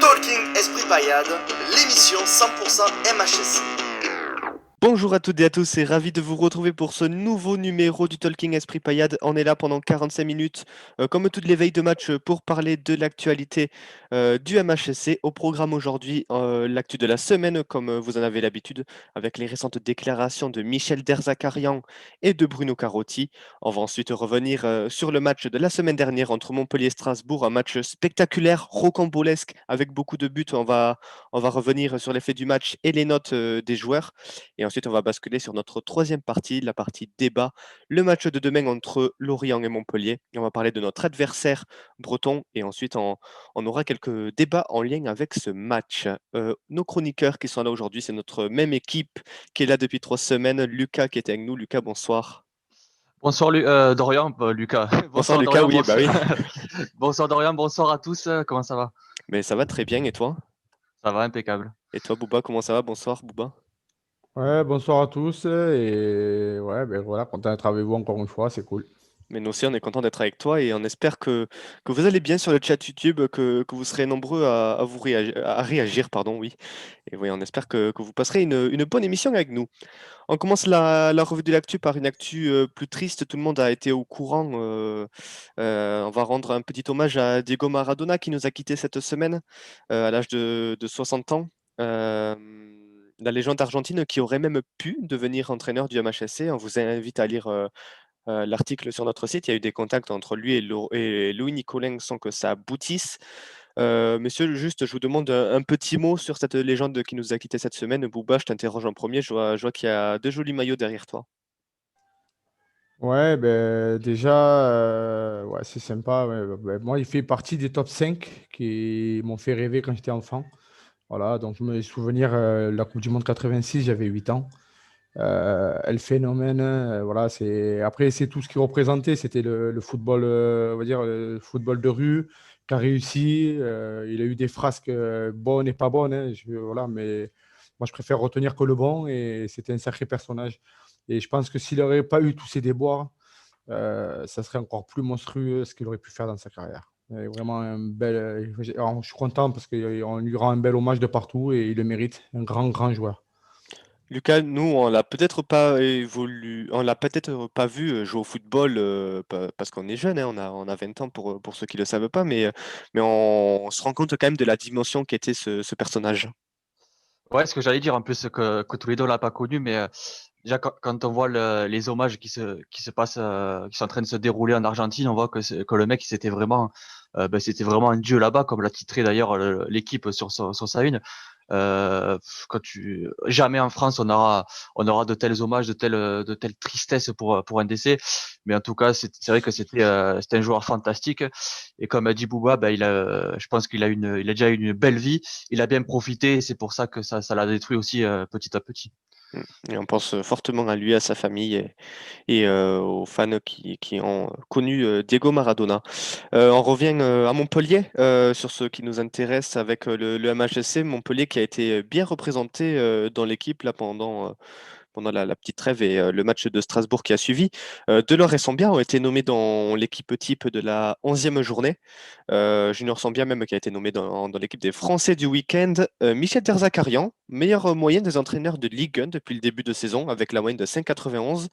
Talking Esprit Payade, l'émission 100% MHSC. Bonjour à toutes et à tous et ravi de vous retrouver pour ce nouveau numéro du Talking Esprit Payade. On est là pendant 45 minutes, comme toutes les veilles de match, pour parler de l'actualité du MHSC. Au programme aujourd'hui, l'actu de la semaine, comme vous en avez l'habitude, avec les récentes déclarations de Michel Derzakarian et de Bruno Carotti. On va ensuite revenir sur le match de la semaine dernière entre Montpellier et Strasbourg, un match spectaculaire, rocambolesque, avec beaucoup de buts. On va revenir sur l'effet du match et les notes des joueurs. Et ensuite, on va basculer sur notre troisième partie, la partie débat, le match de demain entre Lorient et Montpellier. Et on va parler de notre adversaire breton et ensuite on aura quelques débats en lien avec ce match. Nos chroniqueurs qui sont là aujourd'hui, c'est notre même équipe qui est là depuis 3 semaines. Lucas qui était avec nous. Lucas, bonsoir. Bonsoir Dorian, Lucas. Bonsoir Bonsoir Lucas, Dorian, oui, bah oui. bonsoir Dorian, bonsoir à tous. Comment ça va? Mais ça va très bien et toi? Ça va, impeccable. Et toi Bouba, comment ça va? Bonsoir Bouba. Ouais, bonsoir à tous et ouais, ben voilà, content d'être avec vous encore une fois, c'est cool. Mais nous aussi, on est content d'être avec toi et on espère que vous allez bien sur le chat YouTube, que vous serez nombreux à vous à réagir, pardon, oui. Et oui, on espère que vous passerez une bonne émission avec nous. On commence la revue de l'actu par une actu plus triste. Tout le monde a été au courant. On va rendre un petit hommage à Diego Maradona qui nous a quittés cette semaine à l'âge de 60 ans. Euh, la légende argentine qui aurait même pu devenir entraîneur du MHSC. On vous invite à lire l'article sur notre site. Il y a eu des contacts entre lui et Louis Nicolin sans que ça aboutisse. Messieurs, juste, je vous demande un petit mot sur cette légende qui nous a quittés cette semaine. Bouba, je t'interroge en premier. Je vois qu'il y a deux jolis maillots derrière toi. Ouais, ben déjà, ouais, c'est sympa. Ouais, ben, moi, il fait partie des top 5 qui m'ont fait rêver quand j'étais enfant. Voilà, donc je me souvenir, la Coupe du Monde 86, j'avais 8 ans. El phénomène, voilà, après, c'est tout ce qu'il représentait. C'était le football, on va dire, le football de rue qui a réussi. Il a eu des frasques bonnes et pas bonnes, hein, voilà, mais moi, je préfère retenir que le bon et c'était un sacré personnage. Et je pense que s'il n'aurait pas eu tous ces déboires, ça serait encore plus monstrueux ce qu'il aurait pu faire dans sa carrière. Et vraiment un bel. Alors, je suis content parce qu'on lui rend un bel hommage de partout et il le mérite. Un grand, grand joueur. Lucas, nous, on l'a peut-être pas vu jouer au football parce qu'on est jeune, hein, on a 20 ans pour ceux qui le savent pas, mais on se rend compte quand même de la dimension qu'était ce personnage. Ouais, ce que j'allais dire en plus que tous les deux on l'a pas connu, mais déjà quand on voit les hommages qui se passent, qui sont en train de se dérouler en Argentine, on voit que le mec c'était vraiment un dieu là-bas, comme l'a titré d'ailleurs l'équipe sur sa une. Jamais en France on aura de tels hommages, de telles tristesses pour un décès, mais en tout cas c'est vrai que c'était un joueur fantastique et comme a dit Bouba, je pense il a déjà eu une belle vie, il a bien profité et c'est pour ça que ça l'a détruit aussi petit à petit. Mm. Et on pense fortement à lui, à sa famille et aux fans qui ont connu Diego Maradona. On revient à Montpellier sur ce qui nous intéresse avec le MHSC. Montpellier qui a été bien représenté dans l'équipe là pendant la petite trêve et le match de Strasbourg qui a suivi. Delors et Sambia ont été nommés dans l'équipe type de la 11e journée. Junior Sambia même qui a été nommé dans l'équipe des Français du week-end. Michel Derzakarian, meilleure moyenne des entraîneurs de Ligue 1 depuis le début de saison avec la moyenne de 5,91.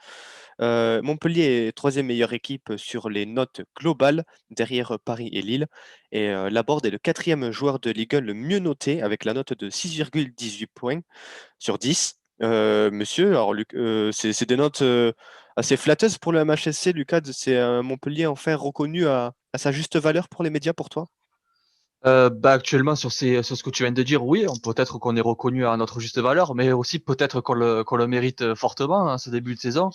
Montpellier est troisième meilleure équipe sur les notes globales, derrière Paris et Lille. Et Laborde est le quatrième joueur de Ligue 1 le mieux noté, avec la note de 6,18 points sur 10. Monsieur, alors c'est des notes assez flatteuses pour le MHSC. Lucas, c'est un Montpellier enfin reconnu à sa juste valeur pour les médias pour toi? Actuellement sur ce que tu viens de dire, oui, peut-être qu'on est reconnu à notre juste valeur, mais aussi peut-être qu'on le mérite fortement ce début de saison.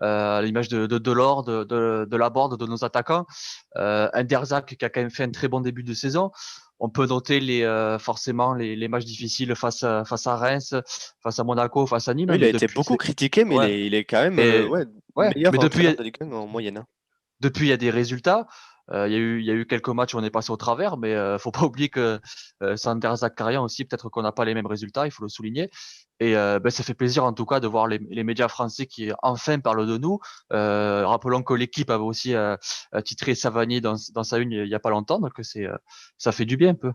À l'image de Delors, de Laborde, de nos attaquants, un Derzac qui a quand même fait un très bon début de saison. On peut noter forcément les matchs difficiles face à Reims, face à Monaco, face à Nîmes, Oui, il a mais été depuis beaucoup critiqué, mais ouais, il est quand même mais ouais, ouais, meilleur mais entraîneur depuis de Ligue 1 en moyenne, hein. depuis, il y a des résultats. Il y a eu quelques matchs où on est passé au travers, mais faut pas oublier que Sander Zakarian aussi, peut-être qu'on n'a pas les mêmes résultats, il faut le souligner. Et ça fait plaisir en tout cas de voir les médias français qui enfin parlent de nous. Rappelons que l'équipe avait aussi titré Savani dans sa une il y a pas longtemps, donc ça fait du bien un peu.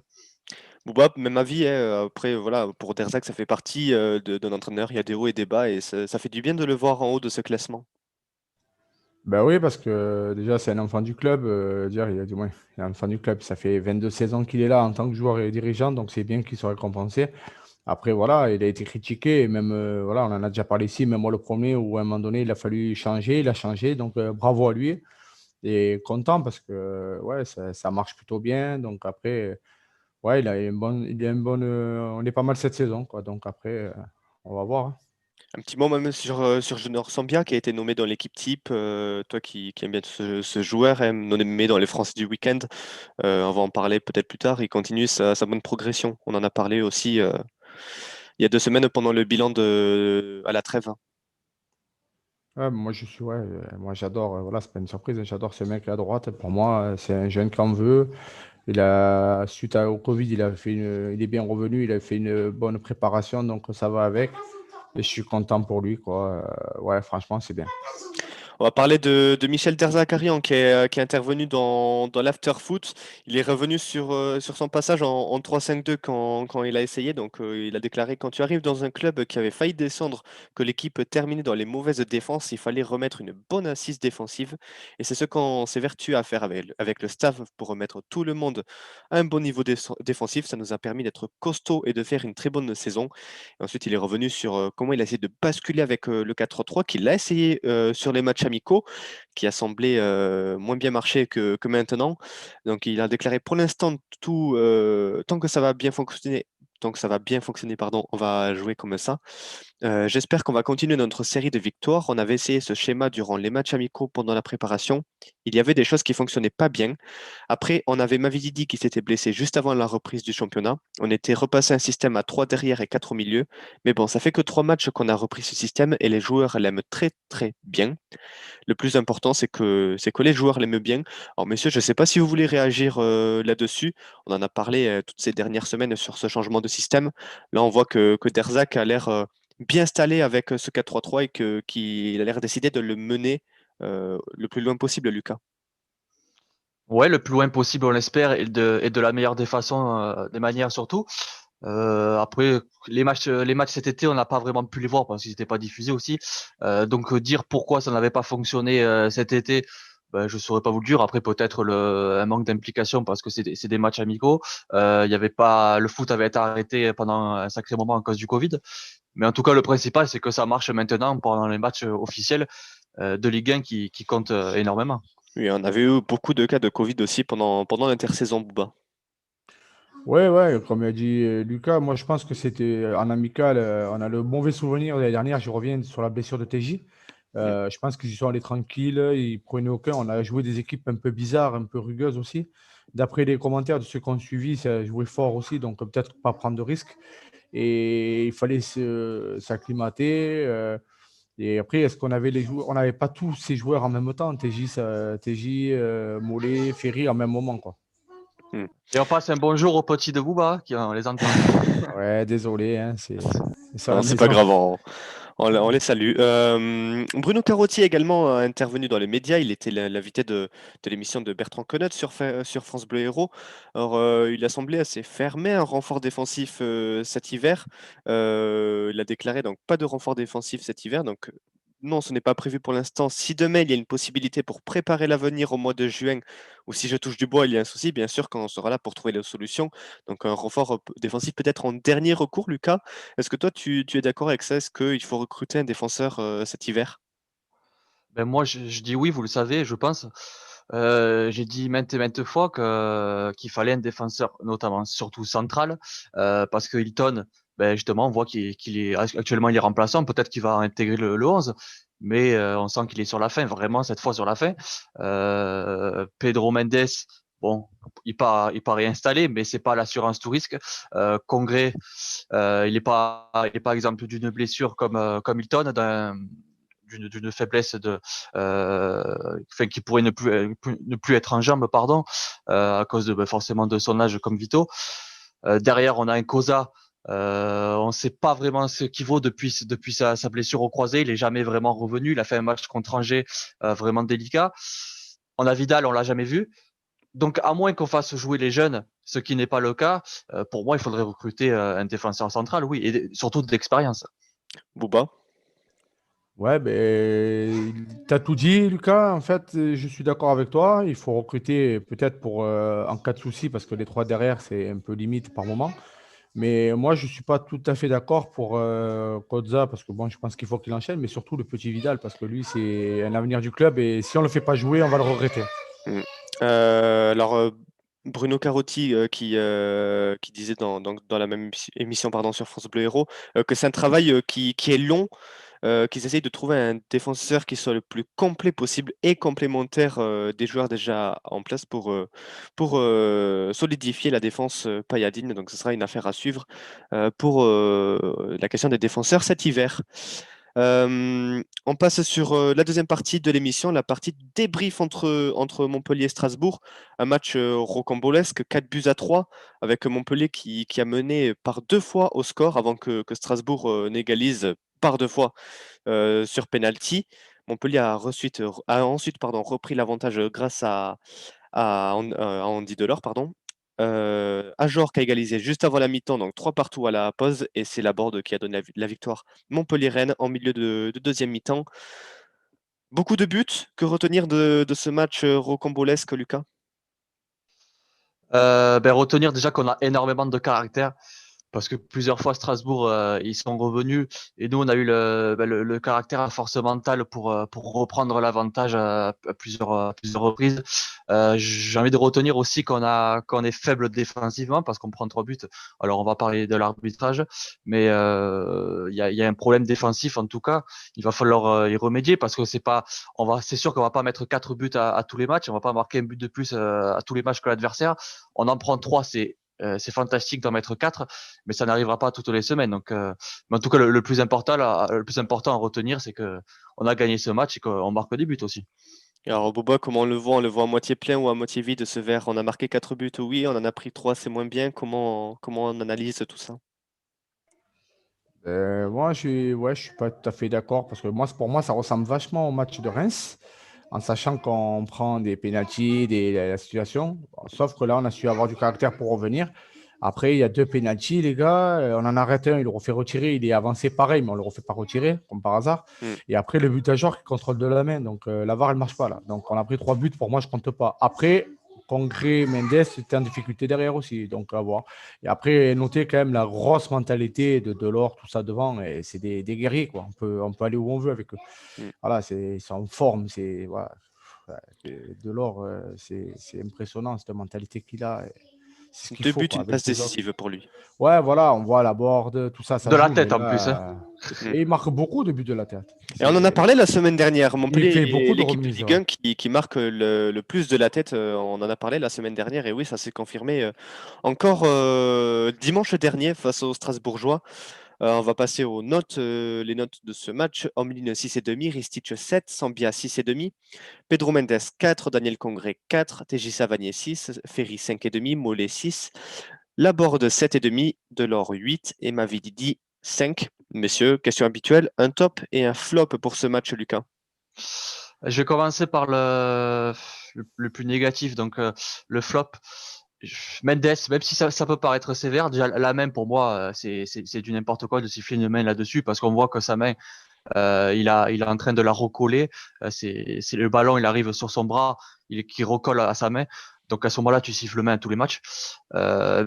Bouba, même avis, hein, après, voilà, pour Derzac, ça fait partie d'un entraîneur. Il y a des hauts et des bas et ça fait du bien de le voir en haut de ce classement. Ben oui, parce que déjà, c'est un enfant du club. Du moins, il est un enfant du club. Ça fait 22 saisons qu'il est là en tant que joueur et dirigeant, donc c'est bien qu'il soit récompensé. Après, voilà, il a été critiqué, et même, voilà, on en a déjà parlé ici, même moi le premier, où à un moment donné, il a fallu changer, il a changé, donc bravo à lui. Et content parce que ouais, ça marche plutôt bien. Donc après, ouais, on est pas mal cette saison, quoi. Donc après, on va voir, hein. Un petit mot même sur Junior Sambia qui a été nommé dans l'équipe type. Toi qui aimes bien ce joueur, hein, nommé dans les Français du week-end. On va en parler peut-être plus tard. Il continue sa bonne progression. On en a parlé aussi il y a 2 semaines pendant le bilan à la trêve. Ouais, moi j'adore, voilà, c'est pas une surprise, hein, j'adore ce mec à droite. Pour moi, c'est un jeune qui en veut. Au Covid, il est bien revenu, il a fait une bonne préparation, donc ça va avec. Et je suis content pour lui, quoi. Ouais, franchement, c'est bien. On va parler de Michel Derzakarian qui est intervenu dans l'after-foot. Il est revenu sur son passage en 3-5-2 quand il a essayé. Donc, il a déclaré: quand tu arrives dans un club qui avait failli descendre, que l'équipe terminait dans les mauvaises défenses, il fallait remettre une bonne assise défensive. Et c'est ce qu'on s'évertue à faire avec le staff pour remettre tout le monde à un bon niveau défensif. Ça nous a permis d'être costaud et de faire une très bonne saison. Et ensuite, il est revenu sur comment il a essayé de basculer avec le 4-3-3, qu'il a essayé sur les matchs amicaux, qui a semblé moins bien marcher que maintenant. Donc, il a déclaré: pour l'instant, tant que ça va bien fonctionner. Tant que ça va bien fonctionner, pardon, on va jouer comme ça. J'espère qu'on va continuer notre série de victoires. On avait essayé ce schéma durant les matchs amicaux pendant la préparation. Il y avait des choses qui fonctionnaient pas bien. Après, on avait Mavididi qui s'était blessé juste avant la reprise du championnat. On était repassé un système à 3 derrière et 4 au milieu. Mais bon, ça fait que 3 matchs qu'on a repris ce système et les joueurs l'aiment très très bien. Le plus important, c'est que les joueurs l'aiment bien. Alors, messieurs, je ne sais pas si vous voulez réagir là-dessus. On en a parlé toutes ces dernières semaines sur ce changement de système. Là, on voit que Derzac a l'air bien installé avec ce 4-3-3 et qu'il a l'air décidé de le mener le plus loin possible, Lucas. Ouais, le plus loin possible, on l'espère, et de la meilleure des façons, des manières surtout. Après, les matchs cet été, on n'a pas vraiment pu les voir parce qu'ils n'étaient pas diffusés aussi. Donc dire pourquoi ça n'avait pas fonctionné cet été, ben, je saurais pas vous le dire. Après, peut-être un manque d'implication parce que c'est des matchs amicaux. Il y avait pas, le foot avait été arrêté pendant un sacré moment à cause du Covid. Mais en tout cas, le principal, c'est que ça marche maintenant pendant les matchs officiels de Ligue 1 qui comptent énormément. Oui, on avait eu beaucoup de cas de Covid aussi pendant l'intersaison, Bouba. Ouais, ouais, comme a dit Lucas, moi je pense que c'était en amical. On a le mauvais souvenir de l'année dernière. Je reviens sur la blessure de TJ. Mm. Je pense qu'ils y sont allés tranquilles. Ils prenaient aucun. On a joué des équipes un peu bizarres, un peu rugueuses aussi. D'après les commentaires de ceux qui ont suivi, ça a joué fort aussi. Donc peut-être pas prendre de risques. Et il fallait s'acclimater. Et après, est-ce qu'on avait les joueurs? On n'avait pas tous ces joueurs en même temps. TJ, Mollet, Ferry en même moment, quoi. Mm. Et on passe un bonjour aux petits de Bouba qui on les entend. Ouais, désolé, hein, ils sont à Non, la c'est pas maison. grave, on les salue. Bruno Carotti également a intervenu dans les médias. Il était l'invité de l'émission de Bertrand Connaught sur France Bleu Héros. Alors, il a semblé assez fermé un renfort défensif cet hiver. Il a déclaré donc pas de renfort défensif cet hiver. Donc, non, ce n'est pas prévu pour l'instant. Si demain il y a une possibilité pour préparer l'avenir au mois de juin, ou si je touche du bois, il y a un souci, bien sûr, quand on sera là pour trouver les solutions. Donc, un renfort défensif peut-être en dernier recours, Lucas. Est-ce que toi, tu es d'accord avec ça? Est-ce qu'il faut recruter un défenseur cet hiver? Ben moi, je dis oui, vous le savez, je pense. J'ai dit maintes et maintes fois qu'il fallait un défenseur, notamment surtout central, parce que Hilton, ben justement, on voit qu'il est actuellement il est remplaçant. Peut-être qu'il va intégrer le 11, mais on sent qu'il est sur la fin, vraiment cette fois sur la fin. Pedro Mendes, bon, il paraît installé, mais c'est pas l'assurance tout risque. Congrès, il est pas exemple d'une blessure comme Hilton, d'une faiblesse enfin, qui pourrait ne plus être en jambe, pardon, à cause de forcément de son âge comme Vito. Derrière, on a un Cosa. On ne sait pas vraiment ce qu'il vaut depuis sa blessure au croisé. Il est jamais vraiment revenu. Il a fait un match contre Angers vraiment délicat. On a Vidal, on l'a jamais vu. donc, à moins qu'on fasse jouer les jeunes, ce qui n'est pas le cas, pour moi, il faudrait recruter un défenseur central, oui, et surtout de l'expérience. Bouba? Ouais, ben, tu as tout dit, Lucas. En fait, je suis d'accord avec toi. Il faut recruter peut-être pour en cas de souci, parce que les trois derrière, c'est un peu limite par moment. Mais moi, je ne suis pas tout à fait d'accord pour Kodza, parce que bon, je pense qu'il faut qu'il enchaîne, mais surtout le petit Vidal, parce que lui, c'est un avenir du club. Et si on ne le fait pas jouer, on va le regretter. Mm. Alors, Bruno Carotti qui disait dans la même émission pardon, sur France Bleu Héros que c'est un travail qui est long, qu'ils essayent de trouver un défenseur qui soit le plus complet possible et complémentaire des joueurs déjà en place pour solidifier la défense payadine. Donc ce sera une affaire à suivre pour la question des défenseurs cet hiver. On passe sur la deuxième partie de l'émission, la partie débrief entre Montpellier et Strasbourg. Un match rocambolesque, 4-3, avec Montpellier qui a mené par 2 fois au score avant que Strasbourg n'égalise par 2 fois sur penalty. Montpellier a ensuite repris l'avantage grâce à Andy Delors, pardon. Ajor qui a égalisé juste avant la mi-temps, donc 3 partout à la pause, et c'est Laborde qui a donné la victoire Montpellier-Rennes en milieu de deuxième mi-temps. Beaucoup de buts, que retenir de ce match rocambolesque, Lucas? Retenir déjà qu'on a énormément de caractère. Parce que plusieurs fois Strasbourg ils sont revenus et nous on a eu le caractère, la force mentale pour reprendre l'avantage à plusieurs reprises. J'ai envie de retenir aussi qu'on est faible défensivement parce qu'on prend 3 buts. Alors on va parler de l'arbitrage, mais il y a un problème défensif en tout cas. Il va falloir y remédier parce que c'est sûr qu'on va pas mettre 4 buts à tous les matchs. On va pas marquer un but de plus à tous les matchs que l'adversaire. On en prend 3, c'est fantastique d'en mettre 4, mais ça n'arrivera pas toutes les semaines. Donc, mais en tout cas, le plus important à retenir, c'est que on a gagné ce match et qu'on marque des buts aussi. Alors, Boba, comment on le voit? On le voit à moitié plein ou à moitié vide, ce verre? On a marqué 4 buts, oui, on en a pris 3, c'est moins bien. Comment on analyse tout ça? Moi, je suis pas tout à fait d'accord parce que pour moi, ça ressemble vachement au match de Reims, en sachant qu'on prend des pénaltys, la situation. Bon, sauf que là, on a su avoir du caractère pour revenir. Après, il y a 2 pénaltys, les gars. On en arrête un, il le refait retirer. Il est avancé pareil, mais on le refait pas retirer, comme par hasard. Hmm. Et après, le but à genre qui contrôle de la main. Donc, la VAR, elle marche pas là. Donc, on a pris 3 buts. Pour moi, je compte pas. Après, Congrès, Mendes, c'était en difficulté derrière aussi. Donc, à voir. Et après, notez quand même la grosse mentalité de Delors, tout ça devant. Et c'est des guerriers, quoi. On peut aller où on veut avec eux. Hmm. Voilà, ils sont en forme. Voilà. Delors, c'est impressionnant, cette mentalité qu'il a. C'est ce qu'il 2 faut, buts, quoi, une avec passe les autres. décisive pour lui. Ouais, voilà, on voit la board, tout ça, ça De la joue. Mais tête en plus. Hein. là, Hmm. et il marque beaucoup de buts de la tête. Et on en a parlé la semaine dernière. Il Montpellier fait est beaucoup de l'équipe de remises. Ligue Ouais. 1 qui marque le plus de la tête. On en a parlé la semaine dernière. Et oui, ça s'est confirmé encore dimanche dernier face aux Strasbourgeois. On va passer aux notes, les notes de ce match. Omlin 6,5, Ristich 7, Sambia 6,5, Pedro Mendes 4, Daniel Congré 4, TJ Savanier 6, Ferry 5,5, Mollet 6, Laborde 7,5, Delors 8 et Mavididi 5. Messieurs, question habituelle, un top et un flop pour ce match, Lucas. Je vais commencer par le plus négatif, donc le flop. Mendes, même si ça peut paraître sévère, déjà la main pour moi, c'est du n'importe quoi de siffler une main là-dessus parce qu'on voit que sa main, il est en train de la recoller. C'est le ballon, il arrive sur son bras, qui recolle à sa main. Donc à ce moment-là, tu siffles main à tous les matchs.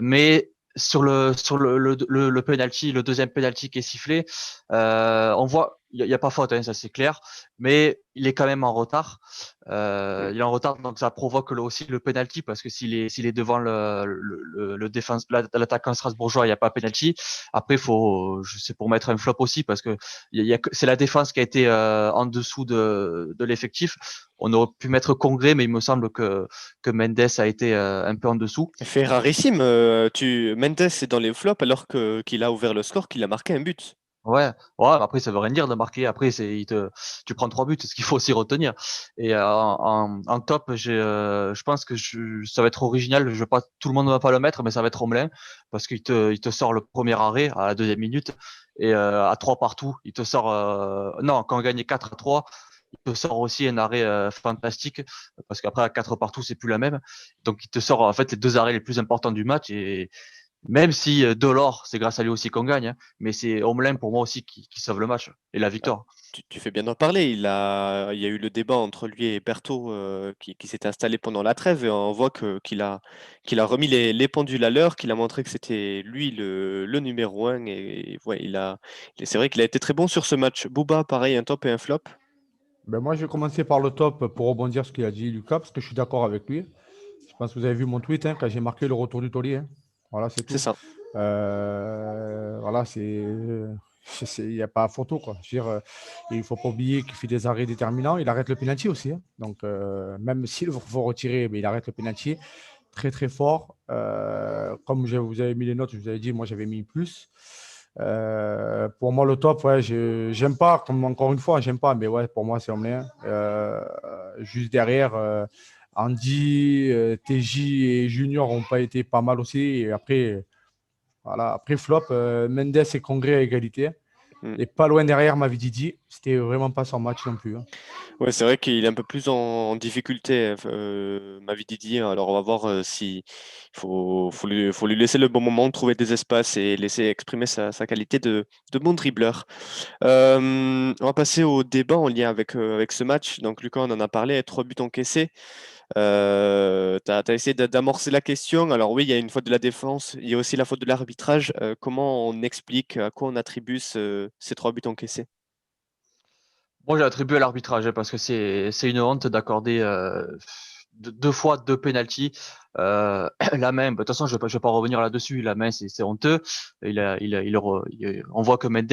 Mais sur le penalty, le deuxième penalty qui est sifflé, on voit, il y a pas faute, hein, ça c'est clair, mais il est quand même en retard. Il est en retard, donc ça provoque aussi le penalty parce que s'il est devant le défense, l'attaquant strasbourgeois, il n'y a pas penalty. Après, c'est pour mettre un flop aussi parce que c'est la défense qui a été en dessous de l'effectif. On aurait pu mettre Congré, mais il me semble que Mendes a été un peu en dessous. Fait rarissime, Mendes est dans les flops alors qu'il a ouvert le score, qu'il a marqué un but. Ouais, ouais, mais après ça veut rien dire de marquer. Après, tu prends 3 buts, c'est ce qu'il faut aussi retenir. Et en top, je pense que ça va être original. Tout le monde ne va pas le mettre, mais ça va être Romelin parce qu'il te sort le premier arrêt à la deuxième minute et à 3 partout, il te sort. Non, quand on gagne 4-3, te sort aussi un arrêt fantastique, parce qu'après à 4 partout, c'est plus la même. Donc il te sort en fait les 2 arrêts les plus importants du match. Et même si Delors, c'est grâce à lui aussi qu'on gagne, hein, mais c'est Homelin pour moi aussi qui sauve le match et la Ah, victoire. tu fais bien d'en parler. Il y a eu le débat entre lui et Berthaud qui s'est installé pendant la trêve et on voit qu'il a remis les pendules à l'heure, qu'il a montré que c'était lui le numéro un et ouais, c'est vrai qu'il a été très bon sur ce match. Booba, pareil, un top et un flop. Ben moi, je vais commencer par le top pour rebondir sur ce qu'il a dit Lucas, parce que je suis d'accord avec lui. Je pense que vous avez vu mon tweet hein, quand j'ai marqué le retour du taulier. Hein. Voilà, c'est C'est tout. ça. Voilà, il n'y a pas photo. Quoi. Je veux dire, il ne faut pas oublier qu'il fait des arrêts déterminants. Il arrête le penalty aussi. Hein. Donc, même s'il faut retirer, mais il arrête le penalty. Très, très fort. Comme vous avez mis les notes, je vous avais dit, moi, j'avais mis plus. Pour moi, le top, ouais, j'aime pas, comme encore une fois, j'aime pas, mais ouais, pour moi, c'est Omelin. Juste derrière, Andy, TJ et Junior n'ont pas été pas mal aussi. Et après, voilà, après flop, Mendes et Congrès à égalité. Mm. Et pas loin derrière, Mavididi. C'était vraiment pas son match non plus. Hein. Ouais, c'est vrai qu'il est un peu plus en difficulté, Mavi Didier. Alors, on va voir si faut lui laisser le bon moment, trouver des espaces et laisser exprimer sa qualité de bon dribbleur. On va passer au débat en lien avec ce match. Donc, Lucas, on en a parlé, 3 buts encaissés. Tu as essayé d'amorcer la question. Alors, oui, il y a une faute de la défense, il y a aussi la faute de l'arbitrage. Comment on explique, à quoi on attribue ces 3 buts encaissés? Moi, j'ai attribué à l'arbitrage hein, parce que c'est une honte d'accorder 2 fois 2 pénaltys. La main, de toute façon, je vais pas revenir là-dessus. La main, c'est honteux. On voit que Mendes,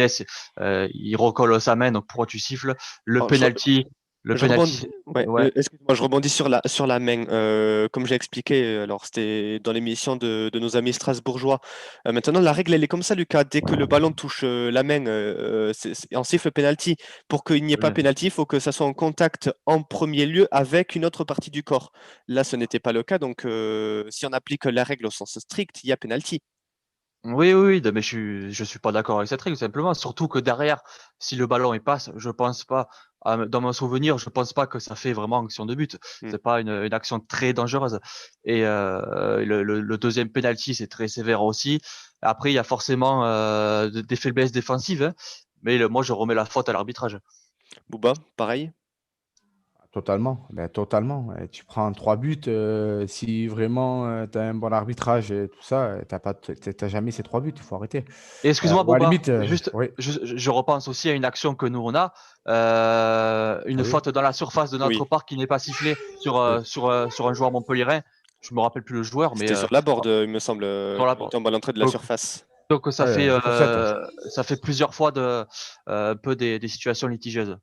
il recolle sa main. Donc pourquoi tu siffles? Le Alors, penalty, le je rebondis, penalty, ouais, ouais. excuse-moi, je rebondis sur la main. Comme j'ai expliqué, alors c'était dans l'émission de nos amis strasbourgeois. Maintenant, la règle, elle est comme ça, Lucas. Dès que le ballon touche la main, on siffle penalty. Pour qu'il n'y ait pas Oui. penalty, il faut que ça soit en contact en premier lieu avec une autre partie du corps. Là, ce n'était pas le cas. Donc, si on applique la règle au sens strict, il y a penalty. Oui, oui, oui, mais je suis pas d'accord avec cette règle, simplement. Surtout que derrière, si le ballon il passe, je pense pas, dans mon souvenir, je pense pas que ça fait vraiment action de but. Hmm. C'est pas une action très dangereuse. Et le deuxième penalty, c'est très sévère aussi. Après, il y a forcément des faiblesses défensives, hein, mais moi, je remets la faute à l'arbitrage. Booba, pareil. Totalement, ben, totalement. Tu prends 3 buts, si vraiment tu as un bon arbitrage et tout ça, t'as jamais ces 3 buts, il faut arrêter. Et excuse-moi, Ou à la Boba, limite, juste, oui, je repense aussi à une action que nous on a, une oui, faute dans la surface de notre Oui, part qui n'est pas sifflée oui. sur un joueur montpelliérain. Je me rappelle plus le joueur, mais c'était sur la board, il me semble, sur la quand il tombe à l'entrée de la donc, surface. donc Ouais, fourchette. ça fait plusieurs fois un peu des situations litigieuses.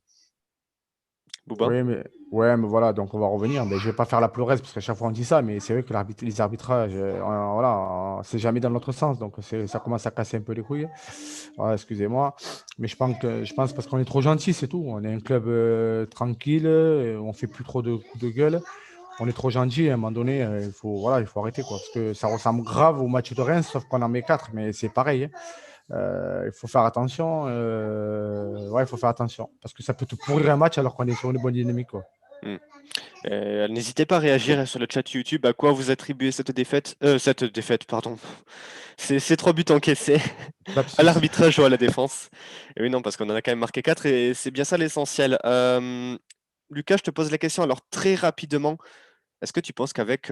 Booba. Oui, mais voilà, donc on va revenir. Mais je ne vais pas faire la pleuresse parce qu'à chaque fois on dit ça, mais c'est vrai que les arbitrages, voilà, c'est jamais dans l'autre sens. Donc ça commence à casser un peu les couilles. Voilà, excusez-moi. Mais je pense parce qu'on est trop gentil, c'est tout. On est un club tranquille, on fait plus trop de coups de gueule. On est trop gentil, à un moment donné, il faut arrêter. Quoi, parce que ça ressemble grave au match de Reims, sauf qu'on en met 4, mais c'est pareil. Hein. Il faut faire attention. Ouais, il faut faire attention. Parce que ça peut te pourrir un match alors qu'on est sur une bonne dynamique. Quoi. Hmm. N'hésitez pas à réagir sur le chat YouTube à quoi vous attribuez cette défaite, pardon. Ces 3 buts encaissés à Lapsus. l'arbitrage ou à la défense. Et oui, non, parce qu'on en a quand même marqué 4 et c'est bien ça l'essentiel. Lucas, je te pose la question alors très rapidement. Est-ce que tu penses qu'avec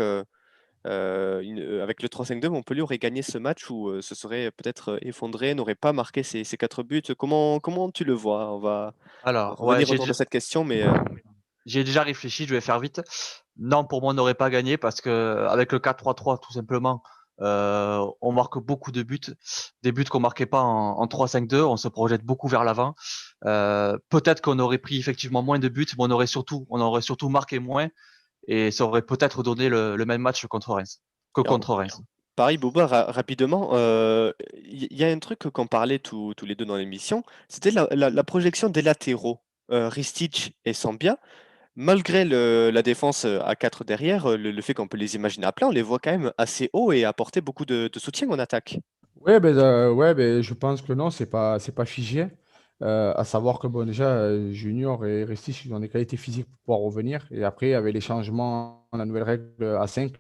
avec le 3-5-2, Montpellier aurait gagné ce match ou se serait peut-être effondré, n'aurait pas marqué ces 4 buts? Comment tu le vois? On va Alors, ouais, revenir autour de cette question, mais j'ai déjà réfléchi, je vais faire vite. Non, pour moi, on n'aurait pas gagné parce que avec le 4-3-3, tout simplement, on marque beaucoup de buts, des buts qu'on marquait pas en 3-5-2. On se projette beaucoup vers l'avant. Peut-être qu'on aurait pris effectivement moins de buts, mais on aurait surtout marqué moins et ça aurait peut-être donné le même match contre Reims que alors, contre Reims. pareil, Boba, rapidement, il y a un truc qu'on parlait tous les deux dans l'émission, c'était la projection des latéraux. Ristich et Sambia, malgré la défense à 4 derrière, le fait qu'on peut les imaginer à plat, on les voit quand même assez haut et apporter beaucoup de soutien en attaque. Ouais, ben, je pense que non, c'est pas figé. À savoir que bon, déjà, Junior et Restich, ils ont des qualités physiques pour pouvoir revenir. Et après, avec les changements, la nouvelle règle à 5,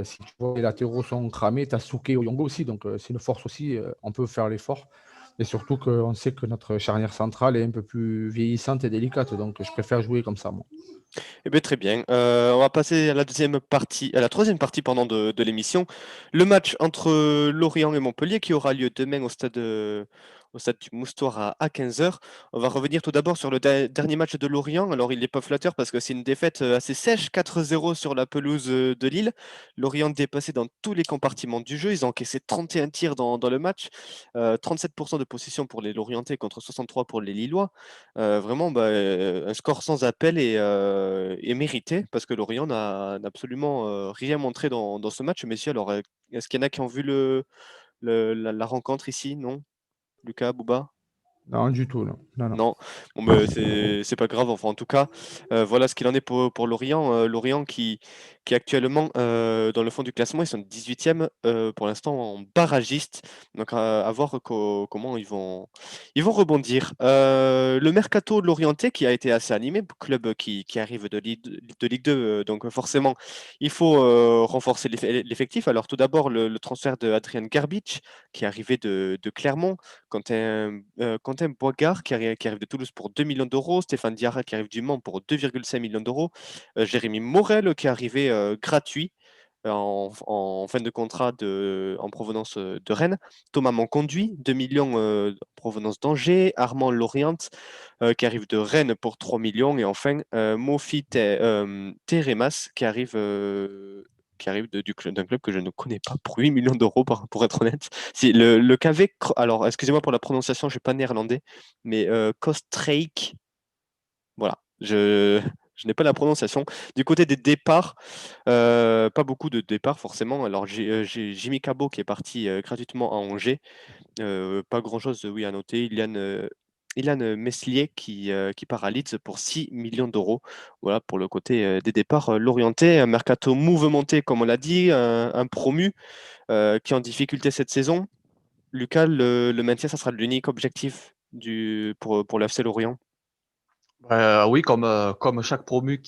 si tu vois les latéraux sont cramés, tu as Souké ou Yongo aussi. Donc, c'est une force aussi. On peut faire l'effort. Et surtout qu'on sait que notre charnière centrale est un peu plus vieillissante et délicate. Donc, je préfère jouer comme ça, moi. Eh bien, très bien. On va passer à la troisième partie pardon, de l'émission. Le match entre Lorient et Montpellier qui aura lieu demain au stade du Moustoir à 15h. On va revenir tout d'abord sur le dernier match de Lorient. Alors, il n'est pas flatteur parce que c'est une défaite assez sèche, 4-0 sur la pelouse de Lille. Lorient dépassé dans tous les compartiments du jeu. Ils ont encaissé 31 tirs dans le match, 37% de possession pour les Lorientais contre 63 pour les Lillois. Vraiment, un score sans appel et mérité parce que Lorient n'a absolument rien montré dans ce match. Messieurs, alors, est-ce qu'il y en a qui ont vu la rencontre ici? Non? Lucas, Bouba? Non, du tout, non. Non, non. Non, bon, ben, c'est pas grave. Enfin, en tout cas, voilà ce qu'il en est pour Lorient. Lorient qui est actuellement dans le fond du classement, ils sont 18e pour l'instant en barragiste. Donc, à voir comment ils vont rebondir. Le mercato de Lorientais qui a été assez animé, club qui arrive de Ligue 2, donc forcément, il faut renforcer l'effectif. Alors, tout d'abord, le transfert de Adrian Garbic qui est arrivé de Clermont. Quentin Boigard qui arrive de Toulouse pour 2 millions d'euros, Stéphane Diarra qui arrive du Mans pour 2,5 millions d'euros, Jérémy Morel qui est arrivé gratuit en fin de contrat en provenance de Rennes, Thomas Monconduit, 2 millions en provenance d'Angers, Armand Lorient qui arrive de Rennes pour 3 millions, et enfin Mofi Teremas qui arrive d'un club que je ne connais pas pour 8 millions d'euros, pour être honnête. Si, le KV, alors excusez-moi pour la prononciation, je ne suis pas néerlandais, mais Kostrijk, voilà, je n'ai pas la prononciation. Du côté des départs, pas beaucoup de départs forcément. Alors j'ai Jimmy Cabot qui est parti gratuitement à Angers. Pas grand-chose, oui, à noter. Ilan Meslier qui part à Leeds pour 6 millions d'euros. Voilà pour le côté des départs l'orienté. Un mercato mouvementé, comme on l'a dit, un promu qui est en difficulté cette saison. Lucas, le maintien, ça sera l'unique objectif pour l'FC Lorient. Oui, comme chaque promu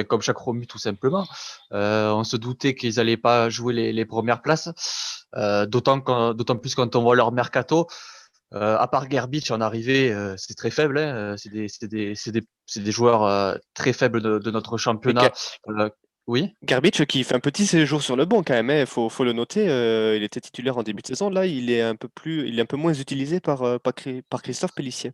comme chaque promu tout simplement. On se doutait qu'ils allaient pas jouer les premières places, d'autant plus quand on voit leur mercato. À part Gerbic en arrivée, c'est très faible. Hein. C'est des joueurs très faibles de notre Mais championnat. Oui. Garbic qui fait un petit séjour sur le banc quand même, il faut le noter. Il était titulaire en début de saison. Là, il est un peu moins utilisé par Christophe Pélissier.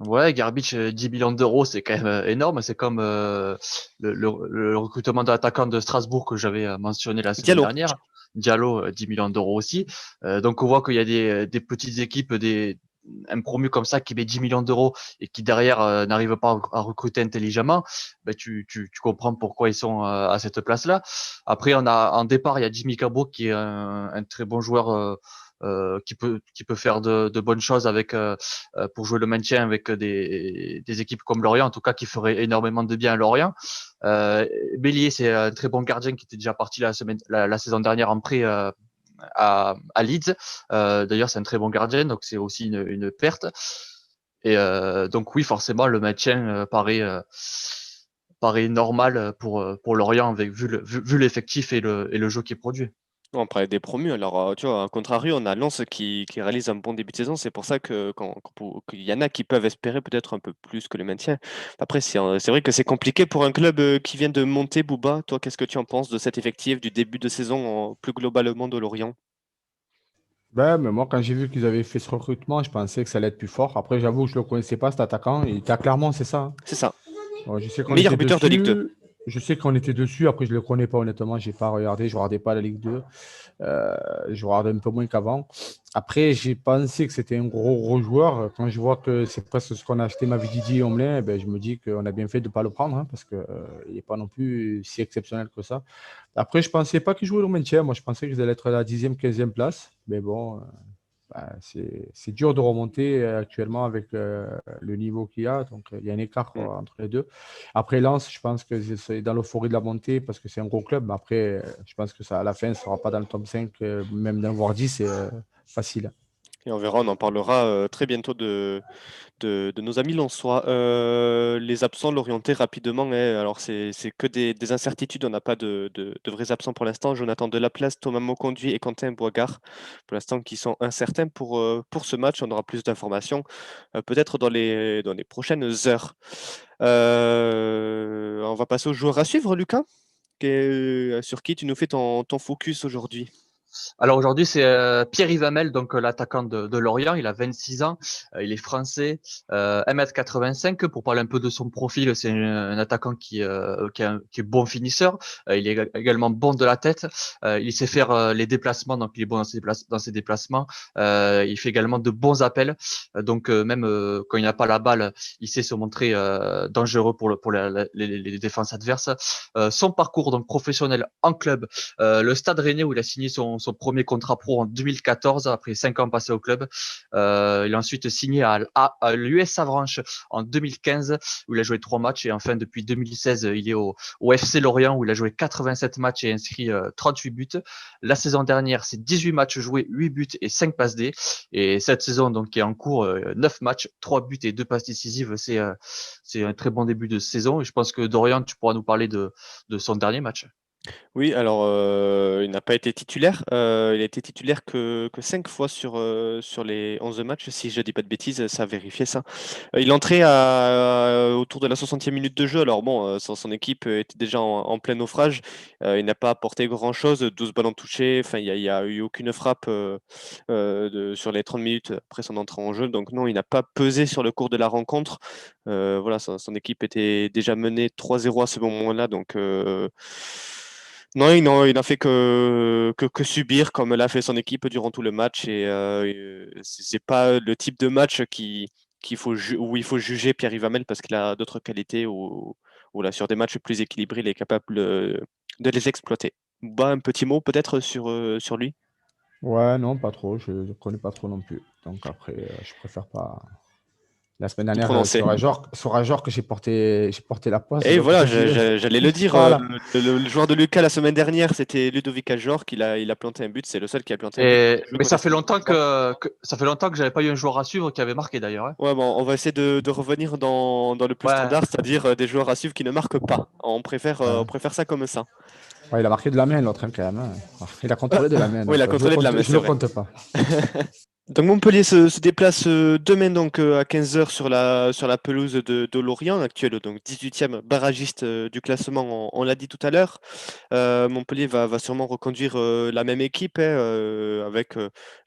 Ouais, Garbage, 10 millions d'euros, c'est quand même énorme. C'est comme le recrutement d'attaquant de Strasbourg que j'avais mentionné la semaine Diallo. dernière. Diallo, 10 millions d'euros aussi. Donc on voit qu'il y a des petites équipes, un promu comme ça qui met 10 millions d'euros et qui derrière n'arrive pas à recruter intelligemment. Ben, tu comprends pourquoi ils sont à cette place-là. Après, en départ, il y a Jimmy Cabot qui est un très bon joueur qui peut faire de bonnes choses pour jouer le maintien avec des équipes comme Lorient, en tout cas qui ferait énormément de bien à Lorient. Bélier, c'est un très bon gardien qui était déjà parti la saison dernière en prêt à Leeds. D'ailleurs, c'est un très bon gardien, donc c'est aussi une perte. Et donc oui, forcément, le maintien paraît normal pour Lorient vu l'effectif et le jeu qui est produit. On parlait des promus. Alors, tu vois, à contrario, on a Lens qui réalise un bon début de saison. C'est pour ça qu'il y en a qui peuvent espérer peut-être un peu plus que le maintien. Après, c'est vrai que c'est compliqué pour un club qui vient de monter. Bouba, toi, qu'est-ce que tu en penses de cet effectif, du début de saison, plus globalement de Lorient? Ben, mais moi, quand j'ai vu qu'ils avaient fait ce recrutement, je pensais que ça allait être plus fort. Après, j'avoue que je ne le connaissais pas, cet attaquant. Il était à Clermont, c'est ça, hein. C'est ça. Ouais, je sais qu'on Meilleur était buteur de Ligue 2. dessus. Je sais qu'on était dessus. Après, je ne le connais pas, honnêtement. Je n'ai pas regardé. Je ne regardais pas la Ligue 2. Je regardais un peu moins qu'avant. Après, j'ai pensé que c'était un gros joueur. Quand je vois que c'est presque ce qu'on a acheté Mavididi et Omelin, ben, je me dis qu'on a bien fait de ne pas le prendre, hein, parce qu'il n'est pas non plus si exceptionnel que ça. Après, je ne pensais pas qu'il jouait au maintien. Moi, je pensais qu'ils allaient être à la 10e, 15e place. Mais bon, c'est dur de remonter actuellement avec le niveau qu'il y a. Donc, il y a un écart Mm. entre les deux. Après, Lens, je pense que c'est dans l'euphorie de la montée parce que c'est un gros club. Mais après, je pense que ça, à la fin, ça ne sera pas dans le top 5, même d'un voire 10, c'est facile. Et on verra, on en parlera très bientôt de nos amis lensois. Les absents, l'orienter rapidement, hein. Alors c'est que des incertitudes, on n'a pas de vrais absents pour l'instant. Jonathan Delaplace, Thomas Moconduit et Quentin Boigard, pour l'instant, qui sont incertains pour ce match. On aura plus d'informations peut-être dans les prochaines heures. On va passer aux joueurs à suivre, Lucas. Sur qui tu nous fais ton focus aujourd'hui? Alors aujourd'hui, c'est Pierre-Yves Hamel, donc l'attaquant de Lorient. Il a 26 ans, il est français, 1m85. Pour parler un peu de son profil, c'est un attaquant qui est bon finisseur. Il est également bon de la tête. Il sait faire les déplacements, donc il est bon dans ses déplacements. Il fait également de bons appels. Donc même quand il n'a pas la balle, il sait se montrer dangereux pour les défenses adverses. Son parcours donc professionnel en club, le Stade Rennais où il a signé son premier contrat pro en 2014 après 5 ans passés au club. Il a ensuite signé à l'US Avranches en 2015 où il a joué 3 matchs et enfin depuis 2016 il est au FC Lorient où il a joué 87 matchs et inscrit 38 buts. La saison dernière, c'est 18 matchs joués, 8 buts et 5 passes D. Et cette saison donc qui est en cours, 9 matchs, 3 buts et 2 passes décisives, c'est un très bon début de saison et je pense que Dorian, tu pourras nous parler de son dernier match. Oui, alors il n'a pas été titulaire. Il a été titulaire que 5 fois sur les 11 matchs, si je dis pas de bêtises, ça a vérifié ça. Il entrait autour de la 60e minute de jeu. Alors bon, son équipe était déjà en plein naufrage. Il n'a pas apporté grand-chose, 12 ballons touchés. Enfin, il n'y a eu aucune frappe sur les 30 minutes après son entrée en jeu. Donc non, il n'a pas pesé sur le cours de la rencontre. Voilà, son équipe était déjà menée 3-0 à ce moment-là. Donc non, il n'a fait que subir comme l'a fait son équipe durant tout le match. Et c'est pas le type de match où il faut juger Pierre-Yves Hamel parce qu'il a d'autres qualités ou là, sur des matchs plus équilibrés, il est capable de les exploiter. Bah, un petit mot peut-être sur lui. Ouais, non, pas trop. Je ne connais pas trop non plus. Donc après, je préfère pas. La semaine Tout dernière, prononcé. sur Ajor que j'ai porté la poisse. Et Donc voilà, je- j'allais le dire. Voilà. Le joueur de Lucas la semaine dernière, c'était Ludovic Ajor il a planté un but. C'est le seul qui a planté un but. Je Mais ça connaissais fait pas longtemps l'histoire. ça fait longtemps que j'avais pas eu un joueur à suivre qui avait marqué d'ailleurs, hein. Ouais, bon, on va essayer de revenir dans le plus Ouais. standard, c'est-à-dire des joueurs à suivre qui ne marquent pas. On Ouais. préfère ça comme ça. Ouais, il a marqué de la main, l'autre, hein, quand même, hein. Il a contrôlé de la main. Oui, Donc il a contrôlé de la main, je c'est le vrai. compte pas. Donc Montpellier se déplace demain donc à 15h sur la pelouse de Lorient, actuel donc 18e barragiste du classement, on l'a dit tout à l'heure. Montpellier va sûrement reconduire la même équipe hein, avec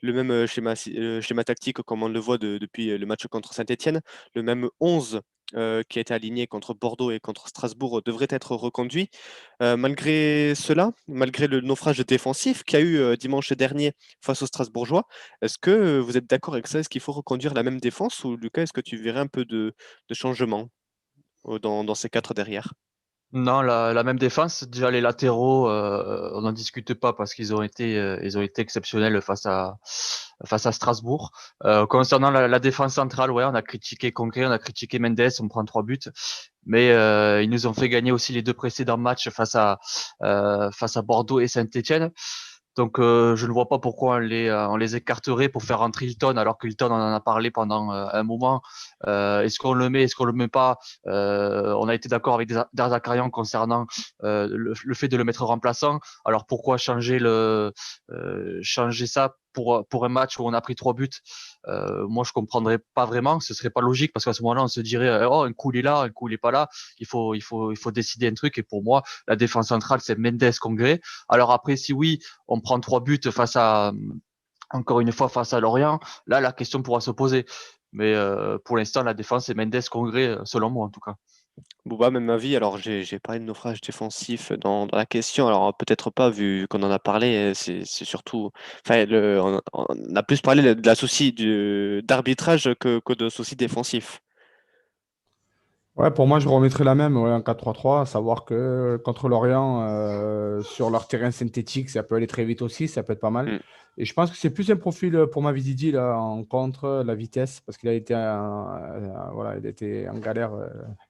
le même schéma tactique comme on le voit depuis le match contre Saint-Étienne. Le même 11 qui a été aligné contre Bordeaux et contre Strasbourg devrait être reconduit. Malgré cela, malgré le naufrage défensif qu'il y a eu dimanche dernier face aux Strasbourgeois, est-ce que vous êtes d'accord avec ça? Est-ce qu'il faut reconduire la même défense ou Lucas, est-ce que tu verrais un peu de changement dans ces quatre derrière? Non, la même défense. Déjà les latéraux, on n'en discute pas parce ils ont été exceptionnels face à Strasbourg. Concernant la défense centrale, ouais, on a critiqué Conquet, on a critiqué Mendes, on prend 3 buts, mais ils nous ont fait gagner aussi les 2 précédents matchs face à Bordeaux et Saint-Étienne. Donc je ne vois pas pourquoi on les écarterait pour faire rentrer Hilton alors que Hilton on en a parlé pendant un moment. Est-ce qu'on le met, est-ce qu'on le met pas? On a été d'accord avec Darzakarian concernant le fait de le mettre remplaçant. Alors pourquoi changer ça pour un match où on a pris 3 buts? Moi je comprendrais pas vraiment. Ce serait pas logique parce qu'à ce moment-là on se dirait oh un coup il est là, un coup il est pas là. Il faut décider un truc et pour moi la défense centrale c'est Mendes Congré. Alors après si oui on prend 3 buts encore une fois face à Lorient, là la question pourra se poser. Mais pour l'instant la défense c'est Mendes Congré selon moi en tout cas. Bouba, même avis. Alors, j'ai parlé de naufrage défensif dans la question. Alors, peut-être pas, vu qu'on en a parlé. C'est surtout. Enfin, on a plus parlé de la souci d'arbitrage que de souci défensif. Ouais, pour moi, je remettrais la même, ouais, en 4-3-3, à savoir que contre l'Orient, sur leur terrain synthétique, ça peut aller très vite aussi, ça peut être pas mal. Mm. Et je pense que c'est plus un profil pour Mavididi là, en contre, la vitesse, parce qu'il a été, voilà, il était en galère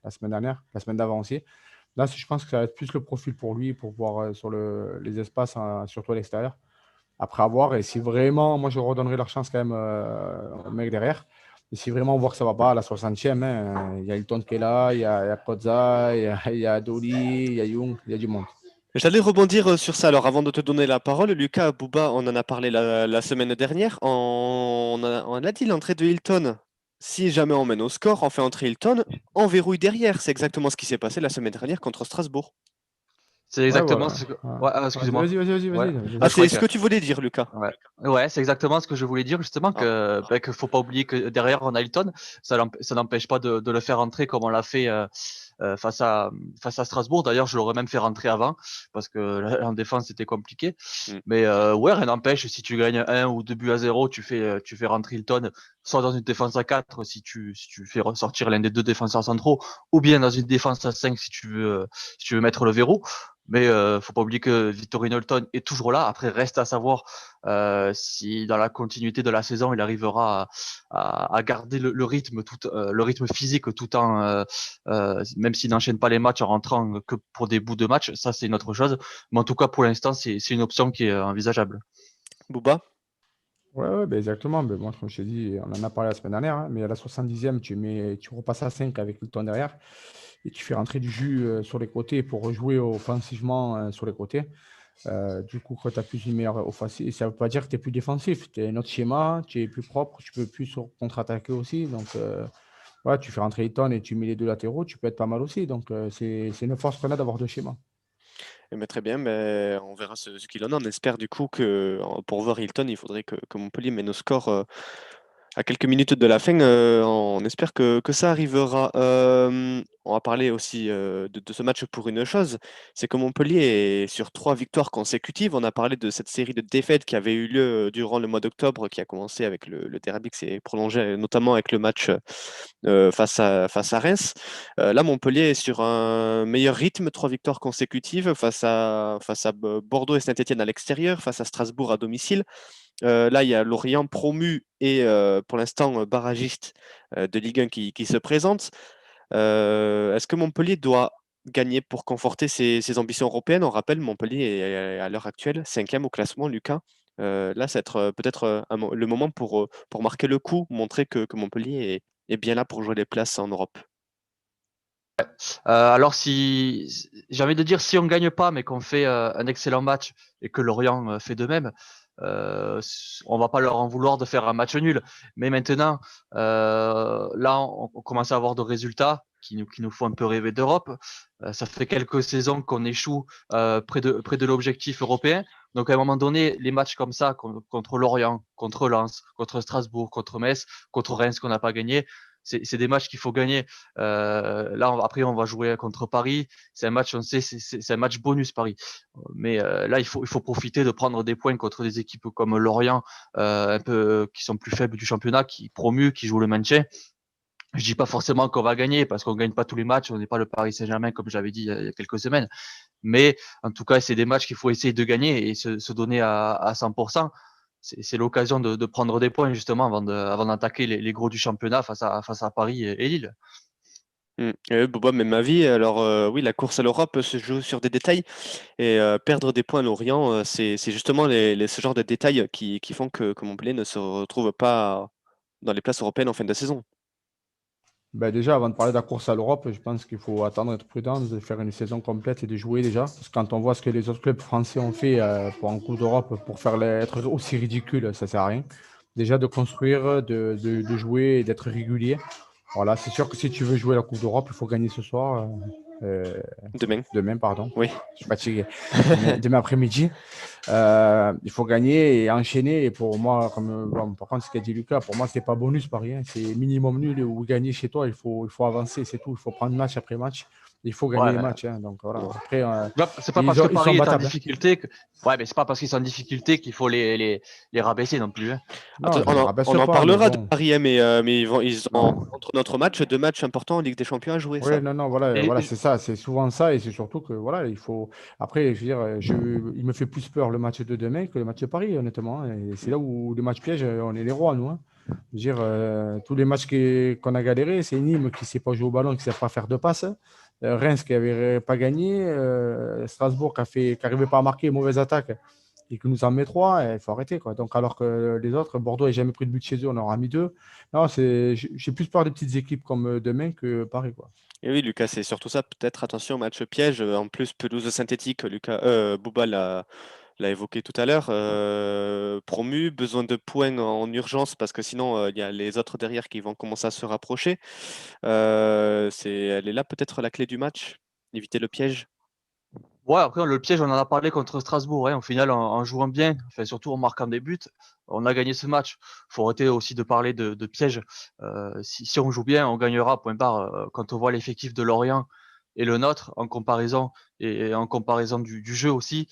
la semaine dernière, la semaine d'avant aussi. Là, je pense que ça va être plus le profil pour lui, pour voir sur les espaces, surtout à l'extérieur. Après avoir, et si vraiment, moi je redonnerai leur chance quand même au mec derrière. Et si vraiment on voit que ça va pas à la 60e, hein, il y a Hilton qui est là, il y a Koza, il y a Dolly, il y a Young, il y a du monde. J'allais rebondir sur ça. Alors, avant de te donner la parole, Lucas Bouba, on en a parlé la semaine dernière. On a dit l'entrée de Hilton. Si jamais on mène au score, on fait entrer Hilton, on verrouille derrière. C'est exactement ce qui s'est passé la semaine dernière contre Strasbourg. C'est Ouais, exactement voilà. ce que. Ouais. Ouais, Vas-y, excusez-moi. vas-y, Ouais. Ah, Je c'est crois ce que. que tu voulais dire, Lucas. Ouais, ouais, c'est exactement ce que je voulais dire, justement, Ah. que faut pas oublier que derrière on a Hilton, ça n'empêche pas de le faire rentrer comme on l'a fait face à Strasbourg. D'ailleurs, je l'aurais même fait rentrer avant, parce que en défense c'était compliqué. Mm. Mais ouais, rien n'empêche, si tu gagnes 1 ou 2 buts à 0, tu fais rentrer Hilton, soit dans une défense à 4 si tu fais ressortir l'un des deux défenseurs centraux, ou bien dans une défense à 5 si tu veux mettre le verrou. Mais faut pas oublier que Victorino Hilton est toujours là. Après, reste à savoir si dans la continuité de la saison, il arrivera à garder le rythme, le rythme physique tout en, même s'il n'enchaîne pas les matchs en rentrant que pour des bouts de match. Ça, c'est une autre chose. Mais en tout cas, pour l'instant, c'est une option qui est envisageable. Bouba? Ouais, ben exactement. Ben moi, comme je t'ai dit, on en a parlé la semaine dernière, hein, mais à la 70e, tu repasses à 5 avec le temps derrière et tu fais rentrer du jus sur les côtés pour rejouer offensivement sur les côtés. Du coup, quand tu as plus une meilleure offensive, ça ne veut pas dire que tu es plus défensif. Tu as un autre schéma, tu es plus propre, tu peux plus contre-attaquer aussi. Donc, ouais, tu fais rentrer Eton et tu mets les deux latéraux, tu peux être pas mal aussi. Donc, c'est une force qu'on a d'avoir deux schémas. Eh ben, très bien, mais on verra ce qu'il en est. On espère du coup que pour voir Hilton, il faudrait que Montpellier mène au score à quelques minutes de la fin. On espère que ça arrivera. On va parler aussi de ce match pour une chose, c'est que Montpellier est sur 3 victoires consécutives. On a parlé de cette série de défaites qui avait eu lieu durant le mois d'octobre, qui a commencé avec le derby qui s'est prolongé notamment avec le match face à Reims. Là, Montpellier est sur un meilleur rythme, 3 victoires consécutives face à Bordeaux et Saint-Etienne à l'extérieur, face à Strasbourg à domicile. Là, il y a Lorient promu et pour l'instant barragiste de Ligue 1 qui se présente. Est-ce que Montpellier doit gagner pour conforter ses ambitions européennes? On rappelle, Montpellier est à l'heure actuelle 5e au classement, Lucas. Là, ça va être peut-être le moment pour marquer le coup, montrer que Montpellier est bien là pour jouer les places en Europe. Alors, si j'ai envie de dire, si on gagne pas, mais qu'on fait un excellent match et que Lorient fait de même, on va pas leur en vouloir de faire un match nul. Mais maintenant, là, on commence à avoir de résultats qui nous font un peu rêver d'Europe. Ça fait quelques saisons qu'on échoue près de l'objectif européen. Donc, à un moment donné, les matchs comme ça, contre Lorient, contre Lens, contre Strasbourg, contre Metz, contre Reims qu'on n'a pas gagné, c'est des matchs qu'il faut gagner. Là, après, on va jouer contre Paris. C'est un match, on sait, c'est un match bonus Paris. Mais là, il faut profiter de prendre des points contre des équipes comme Lorient, un peu qui sont plus faibles du championnat, qui promus, qui jouent le maintien. Je dis pas forcément qu'on va gagner parce qu'on gagne pas tous les matchs. On n'est pas le Paris Saint-Germain comme j'avais dit il y a quelques semaines. Mais en tout cas, c'est des matchs qu'il faut essayer de gagner et se donner à 100%. C'est l'occasion de prendre des points justement avant d'attaquer les gros du championnat face à Paris et Lille. Boba, même avis. Alors oui, la course à l'Europe se joue sur des détails et perdre des points à Lorient, c'est justement ce genre de détails qui font que Montpellier ne se retrouve pas dans les places européennes en fin de saison. Ben déjà, avant de parler de la course à l'Europe, je pense qu'il faut attendre, être prudent, de faire une saison complète et de jouer déjà. Parce que quand on voit ce que les autres clubs français ont fait pour un Coupe d'Europe, pour être aussi ridicule, ça ne sert à rien. Déjà, de construire, de jouer et d'être régulier. Voilà, c'est sûr que si tu veux jouer la Coupe d'Europe, il faut gagner ce soir. Demain, Demain, pardon. oui. Je suis fatigué. Demain après-midi. Il faut gagner et enchaîner. Et pour moi, par contre, ce qu'a dit Lucas, pour moi, c'est pas bonus par rien. C'est minimum nul ou gagner chez toi. Il faut avancer, c'est tout. Il faut prendre match après match. Il faut gagner Ouais, les mais matchs. Hein. Donc voilà. Ouais. Après, c'est pas parce que ils sont Paris est en battables. difficulté que... Ouais, mais c'est pas parce qu'ils sont en difficulté qu'il faut les rabaisser non plus. Hein. Non, On je en, rabaisse on en pas, mais parlera de bon. Paris, hein, mais ils ont Non. entre notre match, 2 matchs importants en Ligue des Champions à jouer, Oui, ça. non, voilà, Et, voilà, c'est ça, c'est souvent ça, et c'est surtout que voilà, il faut. Après, je veux dire, il me fait plus peur le match de demain que le match de Paris, honnêtement. Hein. Et c'est là où le match piège, on est les rois, nous. Hein. Je veux dire, tous les matchs qu'on a galéré, c'est Nîmes qui ne sait pas jouer au ballon, qui ne sait pas faire de passes. Reims qui n'avait pas gagné. Strasbourg qui n'arrivait pas à marquer, mauvaise attaque. et qu'il nous en met 3, il faut arrêter, quoi. Donc, alors que les autres, Bordeaux n'a jamais pris de but chez eux, on en aura mis 2. Non, j'ai plus peur des petites équipes comme demain que Paris, quoi. Et oui, Lucas, c'est surtout ça. Peut-être attention au match piège. En plus, pelouse synthétique, Bouba l'a évoqué tout à l'heure. Promu, besoin de points en urgence parce que sinon, il y a les autres derrière qui vont commencer à se rapprocher. Elle est là peut-être la clé du match. Éviter le piège. Ouais, après, le piège, on en a parlé contre Strasbourg. Au final, en jouant bien, enfin, surtout en marquant des buts, on a gagné ce match. Il faut arrêter aussi de parler de piège. Si on joue bien, on gagnera, point barre. Quand on voit l'effectif de Lorient et le nôtre en comparaison, et en comparaison du jeu aussi,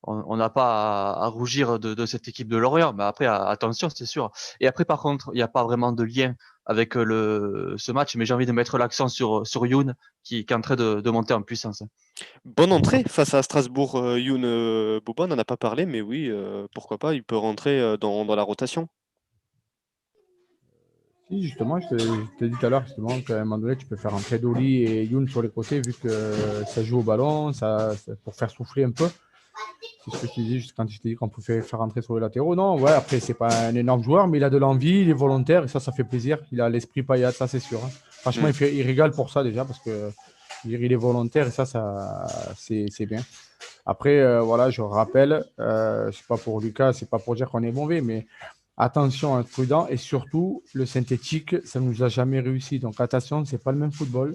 on n'a pas à rougir de cette équipe de Lorient. Mais après, attention, c'est sûr. Et après, par contre, il n'y a pas vraiment de lien avec ce match, mais j'ai envie de mettre l'accent sur Youn qui est en train de monter en puissance. Bonne entrée face à Strasbourg. Youn Bouba, on n'en a pas parlé, mais oui, pourquoi pas, il peut rentrer dans la rotation. Si, justement, je t'ai dit tout à l'heure, justement, qu'à un moment donné, tu peux faire entrer Dolly et Youn sur les côtés, vu que ça joue au ballon, pour faire souffler un peu. C'est ce que je te disais juste quand je t'ai dit qu'on pouvait faire entrer sur les latéraux. Non, ouais, après, c'est pas un énorme joueur, mais il a de l'envie, il est volontaire, et ça fait plaisir. Il a l'esprit Payet, ça, c'est sûr, hein. Franchement, il régale pour ça, déjà, parce que il est volontaire, et ça c'est bien. Après, voilà, je rappelle, c'est pas pour Lucas, c'est pas pour dire qu'on est mauvais, mais attention à être prudent et surtout, le synthétique, ça ne nous a jamais réussi. Donc attention, c'est pas le même football.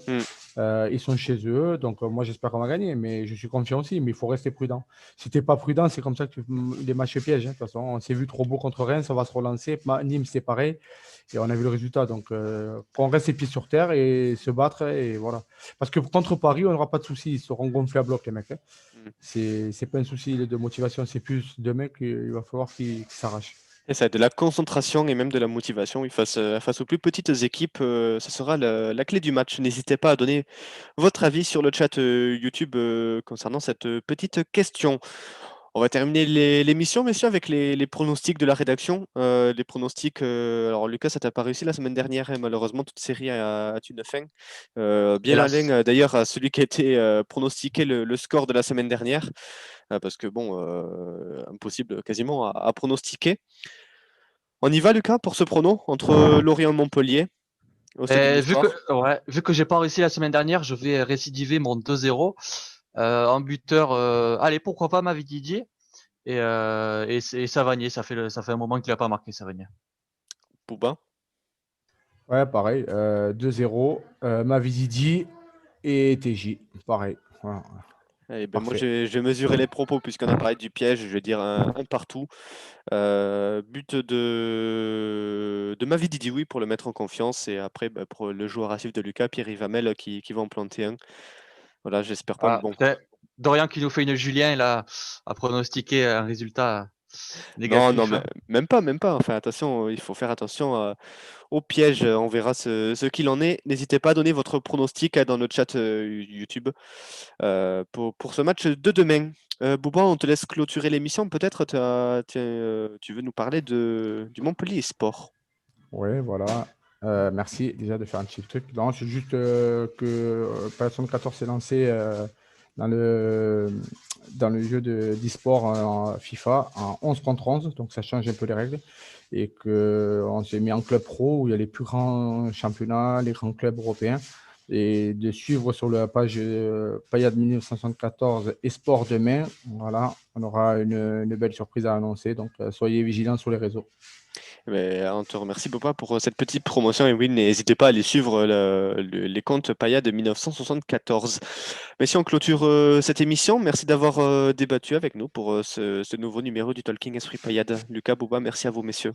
Ils sont chez eux, donc moi j'espère qu'on va gagner, mais je suis confiant aussi, mais il faut rester prudent. Si tu n'es pas prudent, c'est comme ça que les matchs pièges, hein. De toute façon, on s'est vu trop beau contre Reims, on va se relancer. Nîmes, c'est pareil, et on a vu le résultat. Donc qu'on reste les pieds sur terre et se battre, et voilà. Parce que contre Paris, on n'aura pas de soucis, ils seront gonflés à bloc, les mecs, hein. C'est pas un souci de motivation, c'est plus demain qu'il va falloir qu'ils s'arrachent. Et ça, de la concentration et même de la motivation. Et face aux plus petites équipes, ce sera la clé du match. N'hésitez pas à donner votre avis sur le chat YouTube concernant cette petite question. On va terminer l'émission, messieurs, avec les pronostics de la rédaction. Les pronostics, alors Lucas, ça t'a pas réussi la semaine dernière, hein, malheureusement, toute série a une fin. Bien la Hélas. ligne, d'ailleurs, à celui qui a été pronostiqué le score de la semaine dernière, parce que bon, impossible quasiment à pronostiquer. On y va, Lucas, pour ce prono entre Lorient et Montpellier au Stade du Vu Sport. que j'ai pas réussi la semaine dernière, je vais récidiver mon 2-0 en buteur. Allez, pourquoi pas Mavi Didier et Savanier. Ça fait un moment qu'il a pas marqué, Savanier. Bouba. Ouais, pareil, 2-0, Mavizidi et TJ, pareil. Voilà. Eh ben moi, Parfait. je vais mesurer les propos puisqu'on a parlé du piège. Je vais dire un partout. But de Mavididi, oui, pour le mettre en confiance. Et après, pour le joueur à suivre de Lucas, Pierre Yvamel qui va en planter un. Voilà, j'espère pas, mais bon. Putain, Dorian qui nous fait une Julien, là, a pronostiqué un résultat Non, négatif. mais même pas, même pas. Enfin, attention, il faut faire attention au piège. On verra ce qu'il en est. N'hésitez pas à donner votre pronostic dans le chat YouTube pour ce match de demain. Bouba, on te laisse clôturer l'émission. Peut-être tu veux nous parler du Montpellier Sport. Ouais, voilà. Merci déjà de faire un petit truc. Non, c'est juste que Persona 14 s'est lancé dans le jeu d'e-sport en FIFA en 11 contre 11, donc ça change un peu les règles. Et qu'on s'est mis en club pro où il y a les plus grands championnats, les grands clubs européens. Et de suivre sur la page Payad 1974 et Sport demain, voilà, on aura une belle surprise à annoncer. Donc soyez vigilants sur les réseaux. Mais on te remercie, Boba, pour cette petite promotion. Et oui, n'hésitez pas à aller suivre les comptes Paya de 1974. Mais si on clôture cette émission, merci d'avoir débattu avec nous pour ce nouveau numéro du Talking Esprit Payade. Lucas, Boba, merci à vous, messieurs.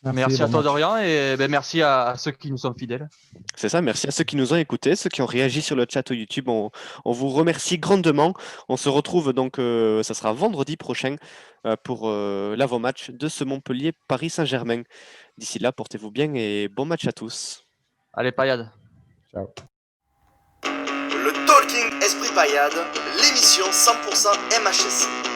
Merci à bon toi, match. Dorian, et merci à ceux qui nous sont fidèles. C'est ça, merci à ceux qui nous ont écoutés, ceux qui ont réagi sur le chat au YouTube. On vous remercie grandement. On se retrouve donc, ça sera vendredi prochain pour l'avant-match de ce Montpellier-Paris Saint-Germain. D'ici là, portez-vous bien et bon match à tous. Allez, Payade. Ciao. Le Talking Esprit Payade, l'émission 100% MHSC.